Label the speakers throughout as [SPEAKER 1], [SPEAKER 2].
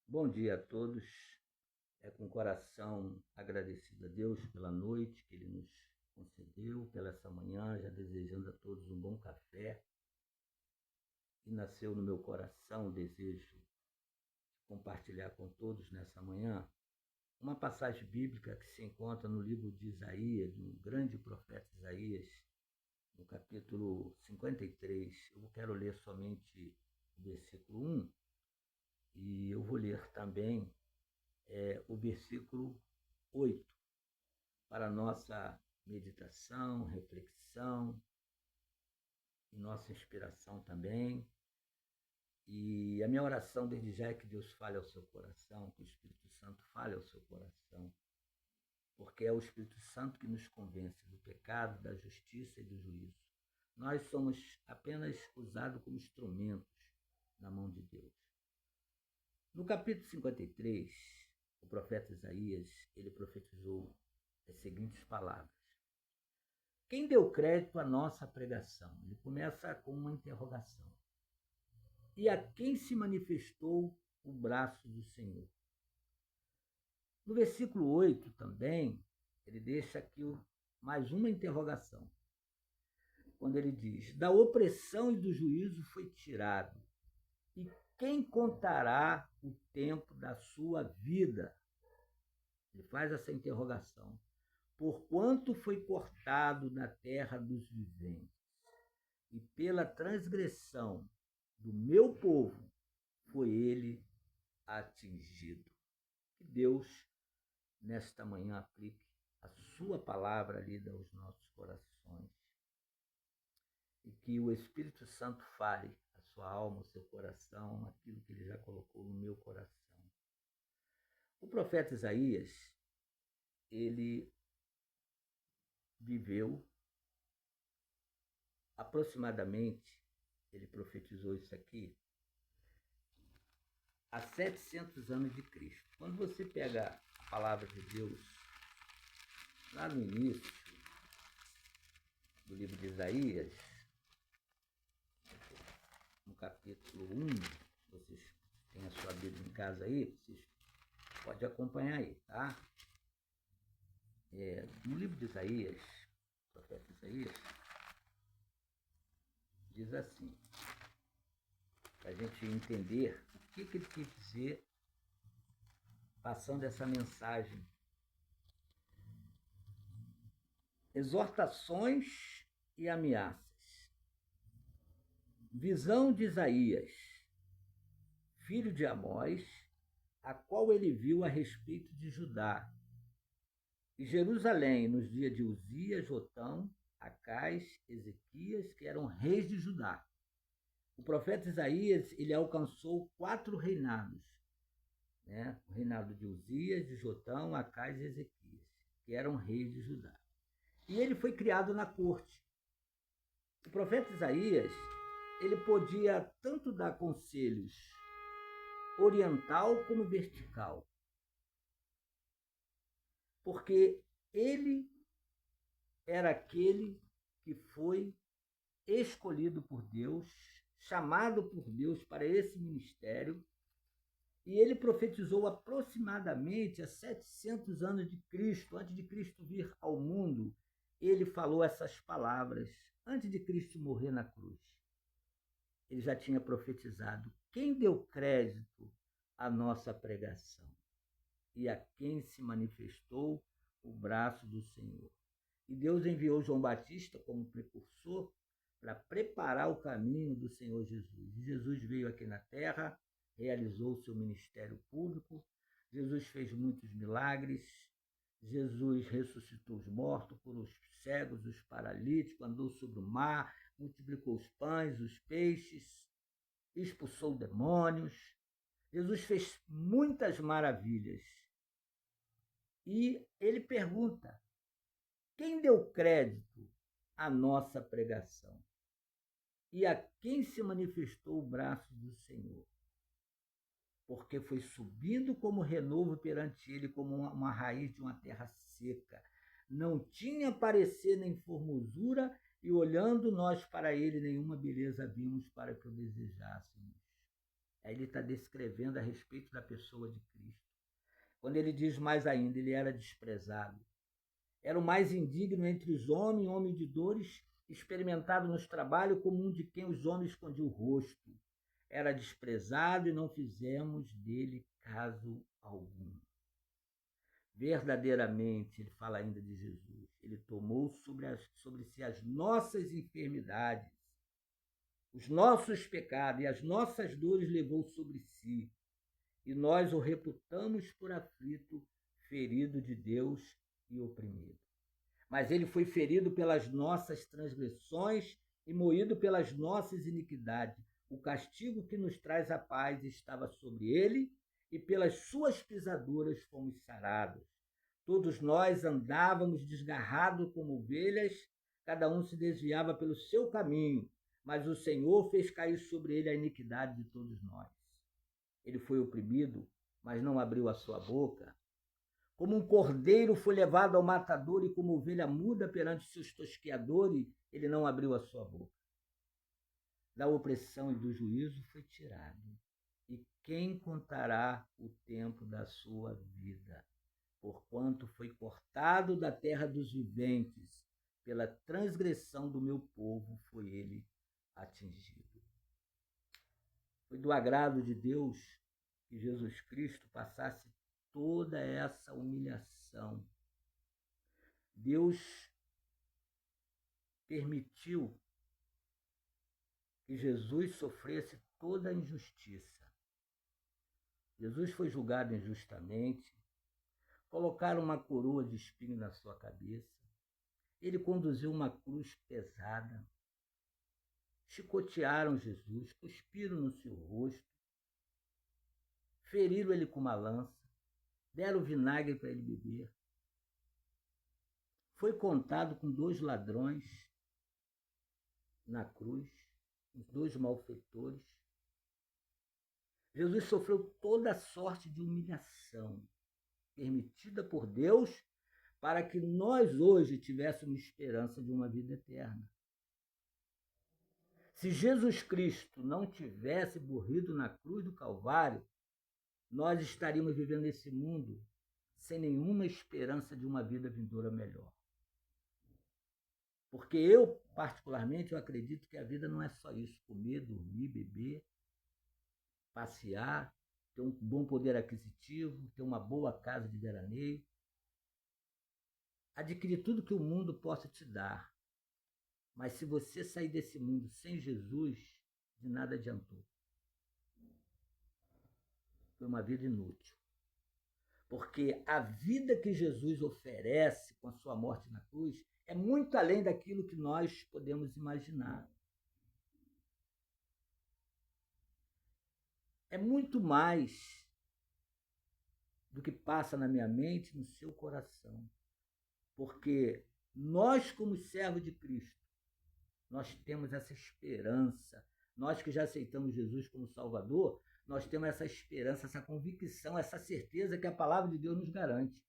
[SPEAKER 1] Bom dia a todos. É com o coração agradecido a Deus pela noite que Ele nos concedeu, pela essa manhã, já desejando a todos um bom café. E nasceu no meu coração o desejo de compartilhar com todos nessa manhã uma passagem bíblica que se encontra no livro de Isaías, do grande profeta Isaías, no capítulo 53. Eu quero ler somente o versículo 1 e eu vou ler também o versículo 8 para nossa meditação, reflexão e nossa inspiração também. E a minha oração desde já é que Deus fale ao seu coração, que o Espírito Santo fale ao seu coração, porque é o Espírito Santo que nos convence do pecado, da justiça e do juízo. Nós somos apenas usados como instrumentos na mão de Deus. No capítulo 53, o profeta Isaías, ele profetizou as seguintes palavras: quem deu crédito à nossa pregação? Ele começa com uma interrogação. E a quem se manifestou o braço do Senhor? No versículo 8 também, ele deixa aqui mais uma interrogação. Quando ele diz: da opressão e do juízo foi tirado. E quem contará o tempo da sua vida? Ele faz essa interrogação. Porquanto foi cortado da terra dos viventes, e pela transgressão do meu povo foi ele atingido. Que Deus, nesta manhã, aplique a sua palavra lida aos nossos corações e que o Espírito Santo fale a sua alma, o seu coração, aquilo que ele já colocou no meu coração. O profeta Isaías, ele viveu aproximadamente, ele profetizou isso aqui, há 700 anos de Cristo. Quando você pega a palavra de Deus, lá no início do livro de Isaías, no capítulo 1, vocês têm a sua Bíblia em casa aí, vocês podem acompanhar aí, tá? No livro de Isaías, o profeta Isaías, diz assim, para a gente entender o que ele quis dizer passando essa mensagem. Exortações e ameaças. Visão de Isaías, filho de Amós, a qual ele viu a respeito de Judá e Jerusalém nos dias de Uzias, Jotão, Acais, Ezequias, que eram reis de Judá. O profeta Isaías ele alcançou 4 reinados, né? O reinado de Uzias, de Jotão, Acais e Ezequias, que eram reis de Judá. E ele foi criado na corte. O profeta Isaías ele podia tanto dar conselhos oriental como vertical, porque ele era aquele que foi escolhido por Deus, chamado por Deus para esse ministério, e ele profetizou aproximadamente há 700 anos de Cristo, antes de Cristo vir ao mundo, ele falou essas palavras, antes de Cristo morrer na cruz. Ele já tinha profetizado. Quem deu crédito à nossa pregação? E a quem se manifestou o braço do Senhor? E Deus enviou João Batista como precursor para preparar o caminho do Senhor Jesus. E Jesus veio aqui na terra, realizou o seu ministério público, Jesus fez muitos milagres, Jesus ressuscitou os mortos, curou os cegos, os paralíticos, andou sobre o mar, multiplicou os pães, os peixes, expulsou demônios. Jesus fez muitas maravilhas. E ele pergunta: quem deu crédito à nossa pregação? E a quem se manifestou o braço do Senhor? Porque foi subindo como renovo perante ele, como uma raiz de uma terra seca. Não tinha parecer nem formosura, e olhando nós para ele, nenhuma beleza vimos para que o desejássemos. Aí ele está descrevendo a respeito da pessoa de Cristo. Quando ele diz mais ainda, ele era desprezado. Era o mais indigno entre os homens, homem de dores, experimentado nos trabalhos comum de quem os homens escondiam o rosto. Era desprezado e não fizemos dele caso algum. Verdadeiramente, ele fala ainda de Jesus, ele tomou sobre si as nossas enfermidades, os nossos pecados e as nossas dores levou sobre si. E nós o reputamos por aflito, ferido de Deus e oprimido. Mas ele foi ferido pelas nossas transgressões e moído pelas nossas iniquidades. O castigo que nos traz a paz estava sobre ele, e pelas suas pisaduras fomos sarados. Todos nós andávamos desgarrados como ovelhas, cada um se desviava pelo seu caminho, mas o Senhor fez cair sobre ele a iniquidade de todos nós. Ele foi oprimido, mas não abriu a sua boca. Como um cordeiro foi levado ao matador e como ovelha muda perante seus tosqueadores, ele não abriu a sua boca. Da opressão e do juízo foi tirado. E quem contará o tempo da sua vida? Porquanto foi cortado da terra dos viventes, pela transgressão do meu povo foi ele atingido. Foi do agrado de Deus que Jesus Cristo passasse toda essa humilhação. Deus permitiu que Jesus sofresse toda a injustiça. Jesus foi julgado injustamente, colocaram uma coroa de espinho na sua cabeça, ele conduziu uma cruz pesada, chicotearam Jesus, cuspiram no seu rosto, feriram ele com uma lança, deram vinagre para ele beber. Foi contado com 2 ladrões na cruz, os 2 malfeitores. Jesus sofreu toda sorte de humilhação, permitida por Deus, para que nós hoje tivéssemos esperança de uma vida eterna. Se Jesus Cristo não tivesse morrido na cruz do Calvário, nós estaríamos vivendo nesse mundo sem nenhuma esperança de uma vida vindoura melhor. Porque eu, particularmente, eu acredito que a vida não é só isso: comer, dormir, beber, passear, ter um bom poder aquisitivo, ter uma boa casa de veraneio, adquirir tudo que o mundo possa te dar. Mas se você sair desse mundo sem Jesus, de nada adiantou. Foi uma vida inútil. Porque a vida que Jesus oferece com a sua morte na cruz é muito além daquilo que nós podemos imaginar. É muito mais do que passa na minha mente, no seu coração. Porque nós, como servos de Cristo, nós temos essa esperança. Nós que já aceitamos Jesus como Salvador, nós temos essa esperança, essa convicção, essa certeza que a palavra de Deus nos garante.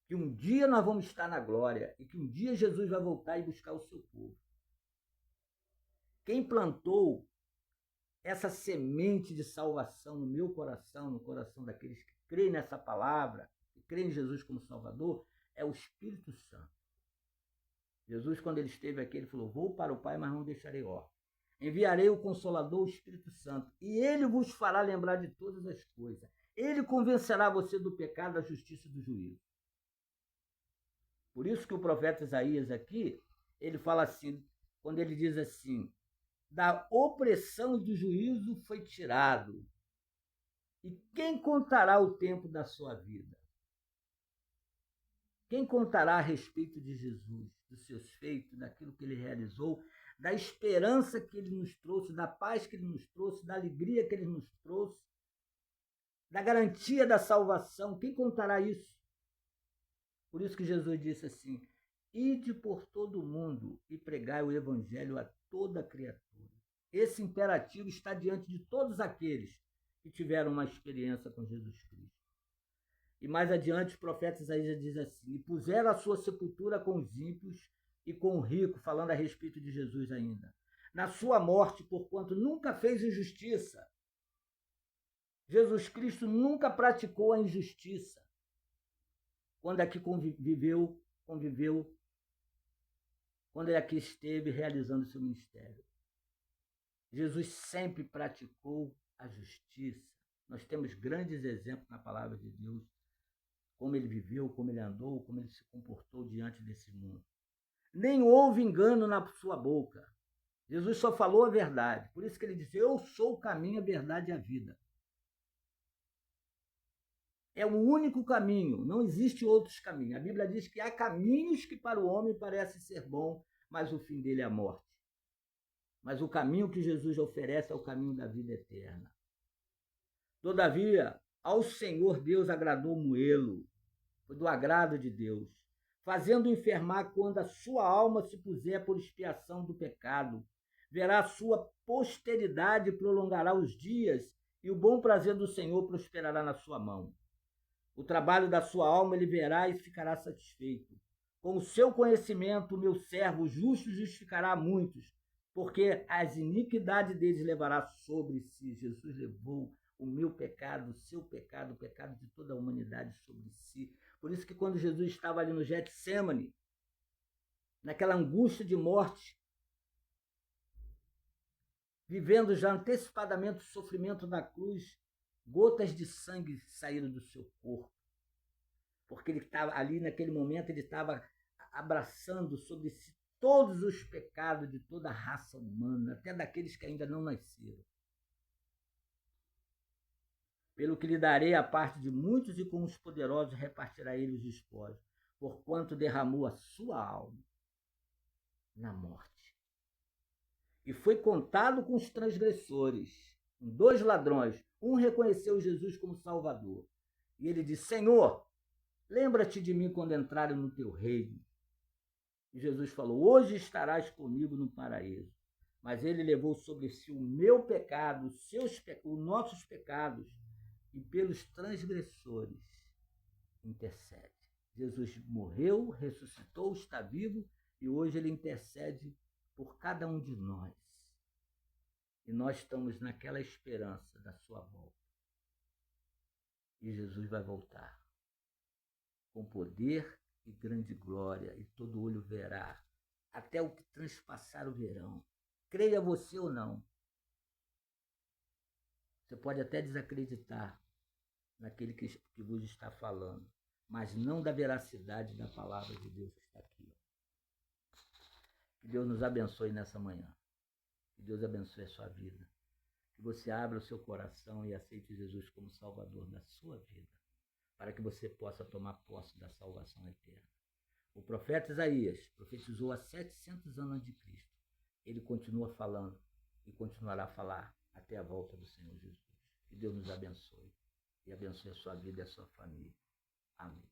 [SPEAKER 1] Que um dia nós vamos estar na glória e que um dia Jesus vai voltar e buscar o seu povo. Quem plantou essa semente de salvação no meu coração, no coração daqueles que creem nessa palavra, que creem em Jesus como Salvador, é o Espírito Santo. Jesus, quando ele esteve aqui, ele falou: vou para o Pai, mas não deixarei órfão. Enviarei o Consolador, o Espírito Santo, e ele vos fará lembrar de todas as coisas. Ele convencerá você do pecado, da justiça e do juízo. Por isso que o profeta Isaías aqui, ele fala assim, quando ele diz assim: da opressão e do juízo foi tirado. E quem contará o tempo da sua vida? Quem contará a respeito de Jesus, dos seus feitos, daquilo que ele realizou, da esperança que ele nos trouxe, da paz que ele nos trouxe, da alegria que ele nos trouxe, da garantia da salvação? Quem contará isso? Por isso que Jesus disse assim: ide por todo o mundo e pregai o evangelho a toda criatura. Esse imperativo está diante de todos aqueles que tiveram uma experiência com Jesus Cristo. E mais adiante, os profetas Isaías diz assim: e puseram a sua sepultura com os ímpios e com o rico, falando a respeito de Jesus ainda, na sua morte, porquanto nunca fez injustiça, Jesus Cristo nunca praticou a injustiça quando aqui conviveu, quando ele aqui esteve realizando seu ministério. Jesus sempre praticou a justiça. Nós temos grandes exemplos na palavra de Deus, como ele viveu, como ele andou, como ele se comportou diante desse mundo. Nem houve engano na sua boca. Jesus só falou a verdade. Por isso que ele disse, eu sou o caminho, a verdade e a vida. É o único caminho, não existe outros caminhos. A Bíblia diz que há caminhos que para o homem parecem ser bons, mas o fim dele é a morte. Mas o caminho que Jesus oferece é o caminho da vida eterna. Todavia, ao Senhor Deus agradou moê-lo, foi do agrado de Deus, fazendo enfermar quando a sua alma se puser por expiação do pecado. Verá a sua posteridade e prolongará os dias, e o bom prazer do Senhor prosperará na sua mão. O trabalho da sua alma ele verá e ficará satisfeito. Com o seu conhecimento, meu servo justo justificará muitos, porque as iniquidades deles levará sobre si. Jesus levou o meu pecado, o seu pecado, o pecado de toda a humanidade sobre si. Por isso que quando Jesus estava ali no Getsêmani, naquela angústia de morte, vivendo já antecipadamente o sofrimento da cruz, gotas de sangue saíram do seu corpo. Porque ele estava ali, naquele momento, ele estava abraçando sobre si todos os pecados de toda a raça humana, até daqueles que ainda não nasceram. Pelo que lhe darei a parte de muitos e com os poderosos repartirá ele os espólios, porquanto derramou a sua alma na morte. E foi contado com os transgressores, com 2 ladrões. Um reconheceu Jesus como Salvador. E ele disse, Senhor, lembra-te de mim quando entrarem no teu reino. E Jesus falou, hoje estarás comigo no paraíso. Mas ele levou sobre si o meu pecado, os nossos pecados, e pelos transgressores intercede. Jesus morreu, ressuscitou, está vivo, e hoje ele intercede por cada um de nós. E nós estamos naquela esperança da sua volta. E Jesus vai voltar com poder e grande glória, e todo olho verá, até o que transpassar o verão. Creia você ou não. Você pode até desacreditar naquele que vos está falando, mas não da veracidade da palavra de Deus que está aqui. Que Deus nos abençoe nessa manhã. Que Deus abençoe a sua vida. Que você abra o seu coração e aceite Jesus como Salvador da sua vida, para que você possa tomar posse da salvação eterna. O profeta Isaías profetizou há 700 anos antes de Cristo. Ele continua falando e continuará a falar até a volta do Senhor Jesus. Que Deus nos abençoe e abençoe a sua vida e a sua família. Amém.